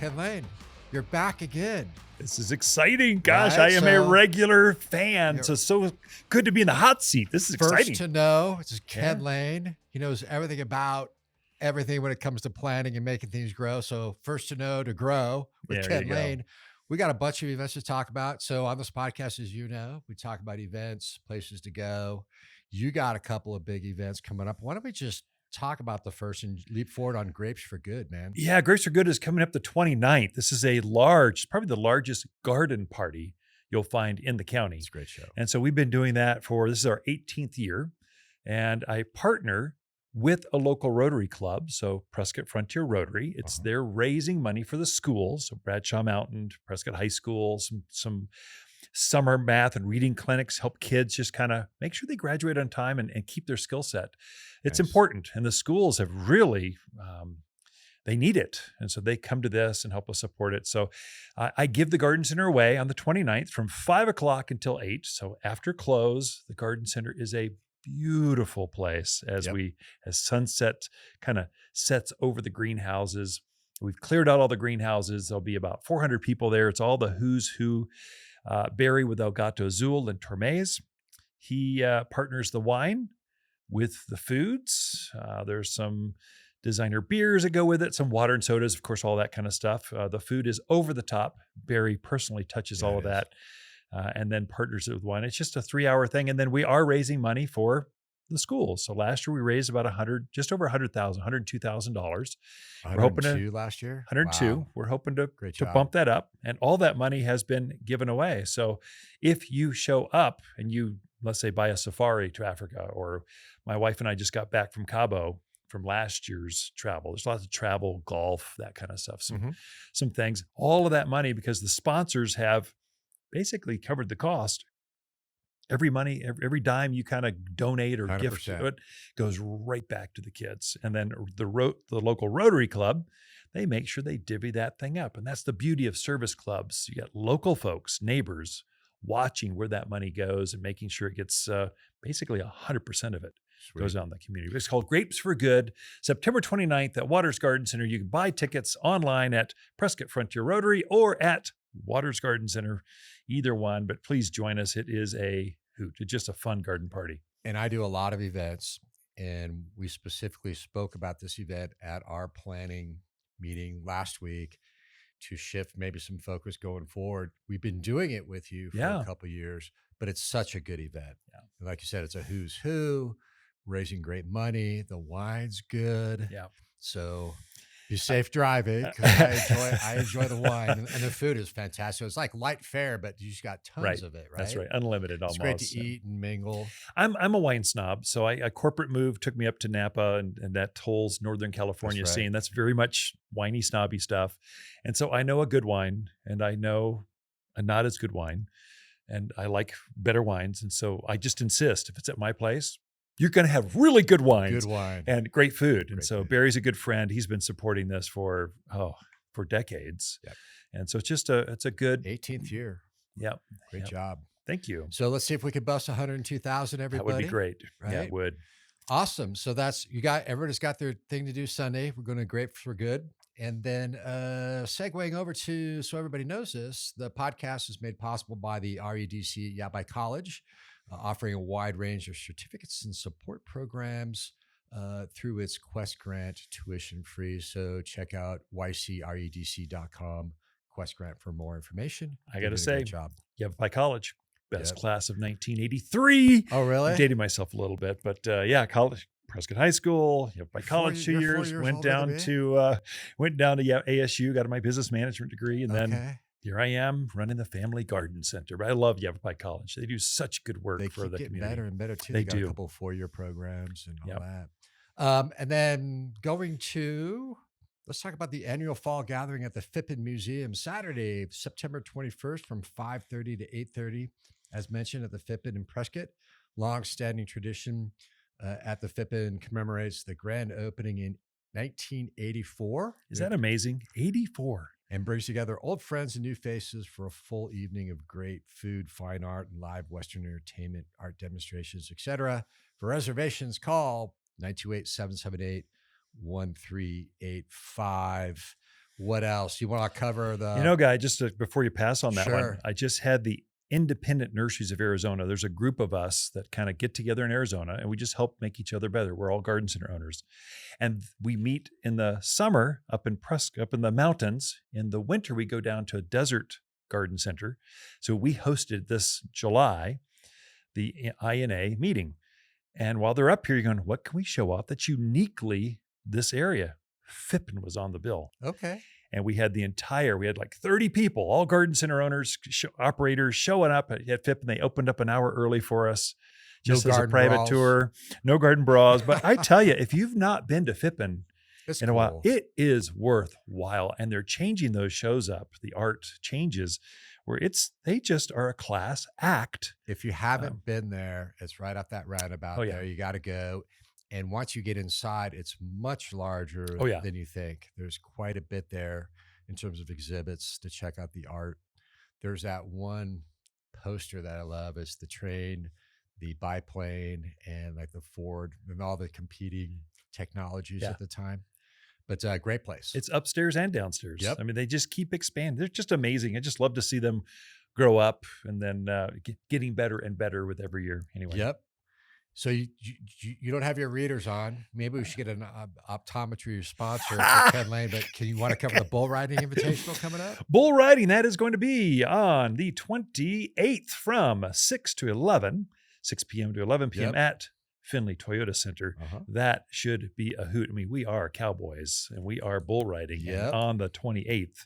Ken Lain, you're back again. This is exciting. Gosh, Right, I am a regular fan. So good to be in the hot seat. This is exciting. First to know, this is Ken Lain. He knows everything about everything when it comes to planning and making things grow. So first to know to grow with Ken Lain. We got a bunch of events to talk about. So on this podcast, as you know, we talk about events, places to go. You got a couple of big events coming up. Why don't we just talk about the first and leap forward on Grapes for Good, man? Yeah, Grapes for Good is coming up the 29th. This is a large, probably the largest garden party you'll find in the county. It's a great show. And so we've been doing that this is our 18th year. And I partner with a local Rotary club, so Prescott Frontier Rotary. They're raising money for the schools, so Bradshaw Mountain, Prescott High School, some summer math and reading clinics, help kids just kind of make sure they graduate on time and keep their skill set. It's important. And the schools have really, they need it. And so they come to this and help us support it. So I give the Garden Center away on the 29th from 5 o'clock until 8. So after close, the Garden Center is a beautiful place as sunset kind of sets over the greenhouses. We've cleared out all the greenhouses. There'll be about 400 people there. It's all the who's who. Barry with El Gato Azul and Tormes. He partners the wine with the foods. There's some designer beers that go with it, some water and sodas, of course, all that kind of stuff. The food is over the top. Barry personally touches all of that and then partners it with wine. It's just a 3-hour thing. And then we are raising money for the schools. So last year we raised about just over $100,000, $102,000. We're hoping to last year. 102. Wow. We're hoping to bump that up, and all that money has been given away. So if you show up and you, let's say, buy a safari to Africa, or my wife and I just got back from Cabo from last year's travel. There's lots of travel, golf, that kind of stuff. Some things. All of that money, because the sponsors have basically covered the cost. Every dime you kind of donate or 100%. Gift to it goes right back to the kids. And then the local Rotary Club, they make sure they divvy that thing up. And that's the beauty of service clubs. You got local folks, neighbors, watching where that money goes and making sure it gets basically 100% of it goes out in the community. It's called Grapes for Good, September 29th at Watters Garden Center. You can buy tickets online at Prescott Frontier Rotary or at Watters Garden Center, either one. But please join us. It is a hoot. It's just a fun garden party. And I do a lot of events, and we specifically spoke about this event at our planning meeting last week to shift maybe some focus going forward. We've been doing it with you for a couple of years, but it's such a good event. And like you said, it's a who's who, raising great money. The wine's good. So be safe driving, because I enjoy the wine, and the food is fantastic. It's like light fare, but you just got tons of it, right? That's right. Unlimited almost. It's great to eat and mingle. I'm a wine snob. So a corporate move took me up to Napa and that Tolls, Northern California scene. That's very much winey, snobby stuff. And so I know a good wine, and I know a not as good wine, and I like better wines. And so I just insist, if it's at my place, you're going to have really good wines and great food. And so Barry's a good friend. He's been supporting this for decades. And so it's a good 18th year. Great job. Thank you. So let's see if we could bust 102,000, everybody. That would be great. Right? Yeah, it would. Awesome. So everybody's got their thing to do Sunday. We're going to Grapes for Good. And then segueing over to, so everybody knows this, the podcast is made possible by the REDC Yavapai College, offering a wide range of certificates and support programs through its Quest Grant tuition free. So check out ycredc.com, Quest Grant, for more information. I got to say, Yavapai College, best class of 1983. Oh, really? I'm dating myself a little bit, but college. Prescott High School, Yavapai College 2 years, went down to ASU, got my business management degree, and then here I am running the family garden center. But I love Yavapai College. They do such good work for the community. They keep getting better and better too. They got do. A couple of 4-year programs and all that. And then going to, let's talk about the annual fall gathering at the Phippen Museum, Saturday, September 21st from 5:30 to 8:30, as mentioned, at the Phippen in Prescott. Long-standing tradition at the Phippen commemorates the grand opening in 1984. Is that amazing? 84. And brings together old friends and new faces for a full evening of great food, fine art, and live Western entertainment, art demonstrations, etc. For reservations, call 928-778-1385. What else? You want to cover You the know, Guy, just before you pass on that one, Sure. I just had the Independent Nurseries of Arizona. There's a group of us that kind of get together in Arizona and we just help make each other better. We're all garden center owners. And we meet in the summer up in the mountains. In the winter, we go down to a desert garden center. So we hosted this July, the INA meeting. And while they're up here, you're going, what can we show off that's uniquely this area? Phippen was on the bill. Okay. And we had like 30 people, all garden center owners, operators showing up at Phippen. They opened up an hour early for us just as a private bras. tour. No garden bras. But I tell you, if you've not been to Phippen It's in a while, cool. it is worthwhile. And they're changing those shows up. The art changes where they just are a class act. If you haven't been there, it's right off that roundabout there. You got to go. And once you get inside, it's much larger than you think. There's quite a bit there in terms of exhibits to check out the art. There's that one poster that I love. It's the train, the biplane, and like the Ford and all the competing technologies at the time. But great place. It's upstairs and downstairs. Yep. I mean, they just keep expanding. They're just amazing. I just love to see them grow up and then getting better and better with every year. Anyway. Yep. So you don't have your readers on. Maybe we should get an optometry sponsor for Ken Lain, but you want to cover the bull riding invitational coming up? Bull riding, that is going to be on the 28th from 6 p.m. to 11 p.m. at Findlay Toyota Center. That should be a hoot. I mean, we are cowboys and we are bull riding. And on the 28th,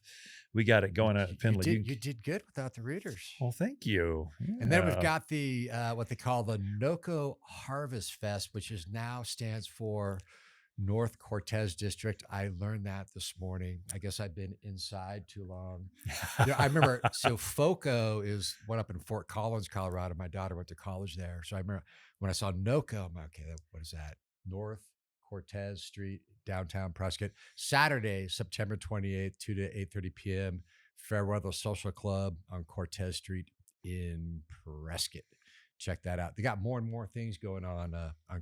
we got it going at Findlay. You did good without the readers. Well, thank you. Yeah. And then we've got the what they call the NOCO Harvest Fest, which now stands for North Cortez District. I learned that this morning. I guess I've been inside too long. I remember, so FOCO is one up in Fort Collins, Colorado. My daughter went to college there. So I remember when I saw NOCO, I'm like, okay, what is that? North Cortez Street, downtown Prescott. Saturday, September 28th, 2 to 8:30 p.m., Fairweather Social Club on Cortez Street in Prescott. Check that out. They got more and more things going on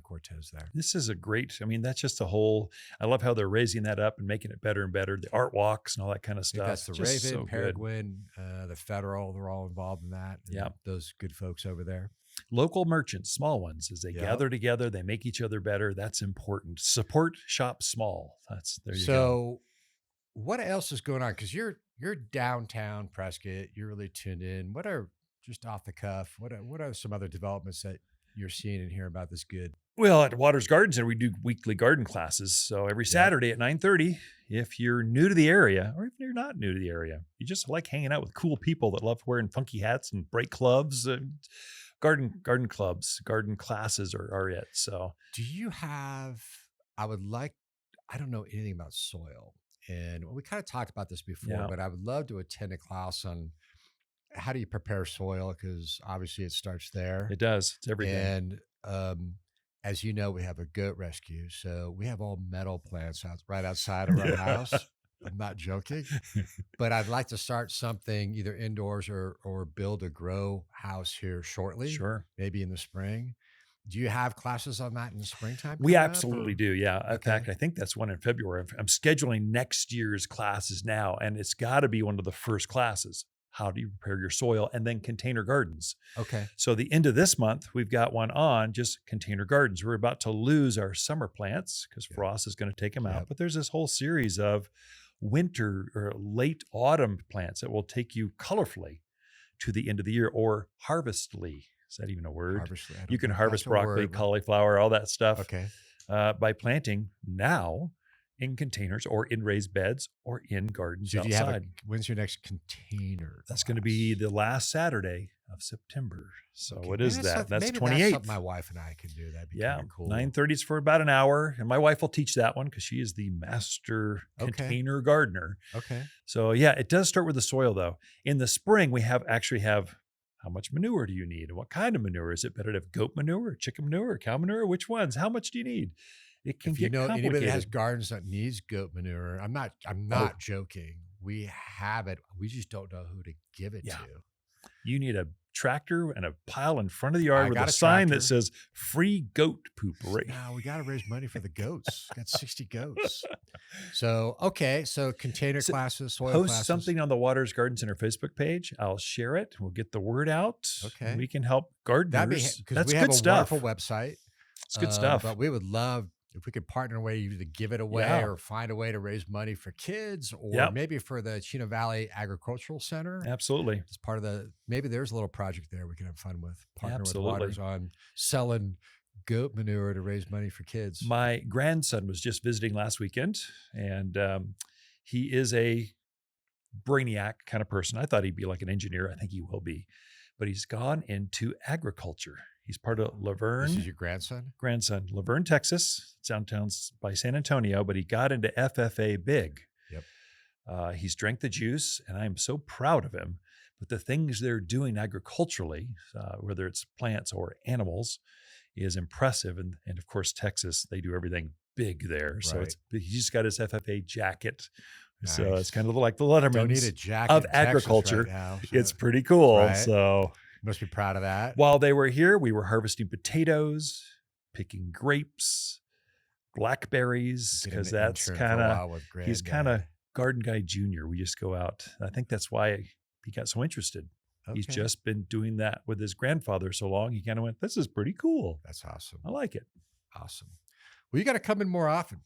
Cortez there. This is that's just a whole, I love how they're raising that up and making it better and better. The art walks and all that kind of stuff. That's the just Raven, Peregrine, the Federal, they're all involved in that. Yeah. Those good folks over there. Local merchants, small ones, as they gather together, they make each other better. That's important. Support shop small. There you go. So what else is going on? Because you're downtown Prescott, you're really tuned in. What are, just off the cuff, what are some other developments that you're seeing and hearing about this good? Well, at Watters Garden Center, we do weekly garden classes. So every Saturday at 9:30, if you're new to the area, or if you're not new to the area, you just like hanging out with cool people that love wearing funky hats and bright gloves, garden clubs, garden classes are it. So do you have, I don't know anything about soil. And we kind of talked about this before, but I would love to attend a class on how do you prepare soil? Because obviously it starts there. It does. It's everything. And as you know, we have a goat rescue. So we have all metal plants right outside of our house. I'm not joking. But I'd like to start something either indoors or build a grow house here shortly. Sure. Maybe in the spring. Do you have classes on that in the springtime? We absolutely do. Yeah. In fact, I think that's one in February. I'm scheduling next year's classes now, and it's got to be one of the first classes. How do you prepare your soil, and then container gardens? Okay. So the end of this month, we've got one on just container gardens. We're about to lose our summer plants because frost is going to take them out. But there's this whole series of winter or late autumn plants that will take you colorfully to the end of the year, or harvestly. Is that even a word? Harvestly. You can harvest broccoli, cauliflower, all that stuff. Okay. By planting now in containers or in raised beds or in gardens outside. When's your next container? That's going to be the last Saturday of September. So what is that? That's 28th. That's something my wife and I can do. That'd be kind of cool. 9:30 is for about an hour. And my wife will teach that one because she is the master container gardener. Okay. So it does start with the soil though. In the spring, we actually have how much manure do you need? And what kind of manure? Is it better to have goat manure, or chicken manure, or cow manure? Which ones? How much do you need? It can get complicated. Anybody that has gardens that needs goat manure, I'm not joking. We have it. We just don't know who to give it to. You need a tractor and a pile in front of the yard I with got a a sign that tractor. says free goat poopery. No, we got to raise money for the goats. Got 60 goats. So, okay. So container So classes, soil Post classes. something on the Watters Garden Center Facebook page. I'll share it. We'll get the word out. Okay. We can help That'd be gardeners. because That's we have good a stuff. wonderful website. It's good stuff. But we would love if we could partner a way either to give it away Yeah. or find a way to raise money for kids or Yep. maybe for the Chino Valley Agricultural Center. Absolutely. It's part of the, maybe there's a little project there we can have fun with. Partner Absolutely. with Watters on selling goat manure to raise money for kids. My grandson was just visiting last weekend, and he is a brainiac kind of person. I thought he'd be like an engineer. I think he will be. But he's gone into agriculture. He's part of Laverne. This is your grandson? Grandson, Laverne, Texas. It's downtown by San Antonio, but he got into FFA big. Yep. He's drank the juice, and I am so proud of him. But the things they're doing agriculturally, whether it's plants or animals, is impressive. And of course, Texas, they do everything big there. So Right. he just got his FFA jacket. So Nice. it's kind of like the Letterman's Don't need a jacket of in Texas agriculture. right now, so It's pretty cool. Right. So must be proud of that. while they were here, we were harvesting potatoes, picking grapes, blackberries, Get because an that's intern for a kind of, while with he's Granddad. kind of garden guy junior. We just go out. I think that's why he got so interested. He's Okay. just been doing that with his grandfather so long. He kind of went, this is pretty cool. That's awesome. I like it. Awesome. Well, you got to come in more often.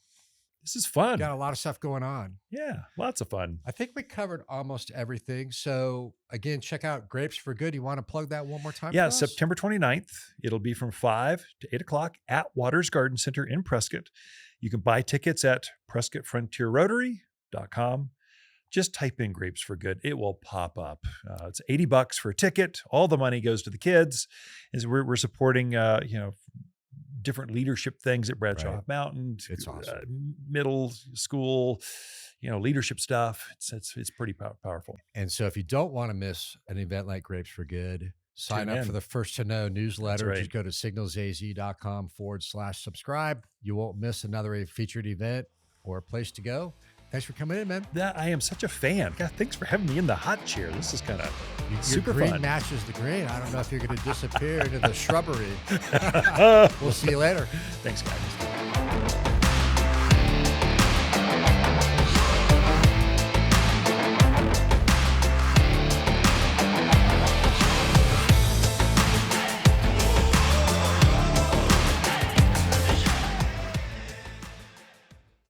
This is fun. Got a lot of stuff going on. Yeah, lots of fun. I think we covered almost everything. So again, check out Grapes for Good. You want to plug that one more time? Yeah, for us? September 29th. It'll be from 5 to 8 o'clock at Watters Garden Center in Prescott. You can buy tickets at PrescottFrontierRotary.com. Just type in Grapes for Good. It will pop up. It's $80 for a ticket. All the money goes to the kids. As we're supporting, different leadership things at Bradshaw Right. Mountain. It's awesome. Middle school, leadership stuff. It's pretty powerful. And so if you don't want to miss an event like Grapes for Good, sign Tune up in. for the First to Know newsletter. That's right. Just go to signalsaz.com/subscribe. You won't miss another featured event or a place to go. Thanks for coming in, man. I am such a fan. God, thanks for having me in the hot chair. This is kind of Your super green fun. matches the green. I don't know if you're going to disappear into the shrubbery. We'll see you later. Thanks, guys.